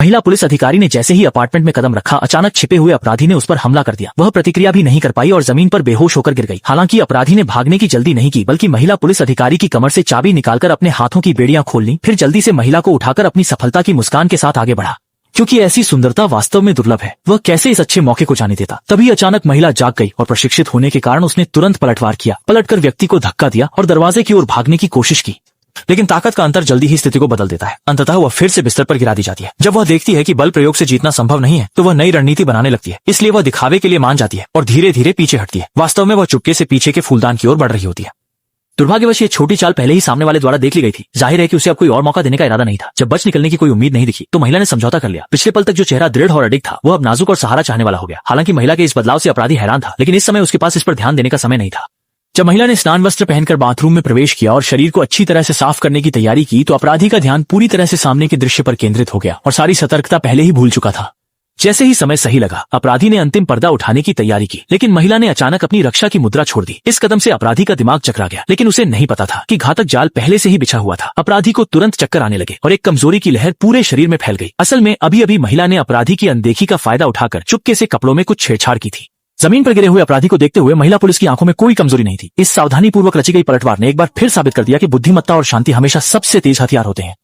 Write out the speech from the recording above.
महिला पुलिस अधिकारी ने जैसे ही अपार्टमेंट में कदम रखा, अचानक छिपे हुए अपराधी ने उस पर हमला कर दिया। वह प्रतिक्रिया भी नहीं कर पाई और जमीन पर बेहोश होकर गिर गई। हालांकि अपराधी ने भागने की जल्दी नहीं की, बल्कि महिला पुलिस अधिकारी की कमर से चाबी निकालकर अपने हाथों की बेड़ियां खोल ली, फिर जल्दी से महिला को उठाकर अपनी सफलता की मुस्कान के साथ आगे बढ़ा। क्योंकि ऐसी सुंदरता वास्तव में दुर्लभ है, वह कैसे इस अच्छे मौके को जाने देता। तभी अचानक महिला जाग गई और प्रशिक्षित होने के कारण उसने तुरंत पलटवार किया, पलटकर व्यक्ति को धक्का दिया और दरवाजे की ओर भागने की कोशिश की। लेकिन ताकत का अंतर जल्दी ही स्थिति को बदल देता है। अंततः वह फिर से बिस्तर पर गिरा दी जाती है। जब वह देखती है कि बल प्रयोग से जीतना संभव नहीं है, तो वह नई रणनीति बनाने लगती है। इसलिए वह दिखावे के लिए मान जाती है और धीरे धीरे पीछे हटती है। वास्तव में वह चुपके से पीछे के फूलदान की ओर बढ़ रही होती है। दुर्भाग्यवश ये छोटी चाल पहले ही सामने वाले द्वारा देख ली गई थी। जाहिर है कि उसे अब कोई और मौका देने का इरादा नहीं था। जब बच निकलने की कोई उम्मीद नहीं दिखी, तो महिला ने समझौता कर लिया। पिछले पल तक जो चेहरा दृढ़ और अडिग था, वह अब नाजुक और सहारा चाहने वाला हो गया। हालांकि महिला के इस बदलाव से अपराधी हैरान था, लेकिन इस समय उसके पास इस पर ध्यान देने का समय नहीं था। जब महिला ने स्नान वस्त्र पहनकर बाथरूम में प्रवेश किया और शरीर को अच्छी तरह से साफ करने की तैयारी की, तो अपराधी का ध्यान पूरी तरह से सामने के दृश्य पर केंद्रित हो गया और सारी सतर्कता पहले ही भूल चुका था। जैसे ही समय सही लगा, अपराधी ने अंतिम पर्दा उठाने की तैयारी की, लेकिन महिला ने अचानक अपनी रक्षा की मुद्रा छोड़ दी। इस कदम से अपराधी का दिमाग चकरा गया, लेकिन उसे नहीं पता था कि घातक जाल पहले से ही बिछा हुआ था। अपराधी को तुरंत चक्कर आने लगे और एक कमजोरी की लहर पूरे शरीर में फैल गई। असल में अभी अभी महिला ने अपराधी की अनदेखी का फायदा उठाकर चुपके से कपड़ों में कुछ छेड़छाड़ की थी। जमीन पर गिरे हुए अपराधी को देखते हुए महिला पुलिस की आंखों में कोई कमजोरी नहीं थी। इस सावधानी पूर्वक रची गई पलटवार ने एक बार फिर साबित कर दिया कि बुद्धिमत्ता और शांति हमेशा सबसे तेज हथियार होते हैं।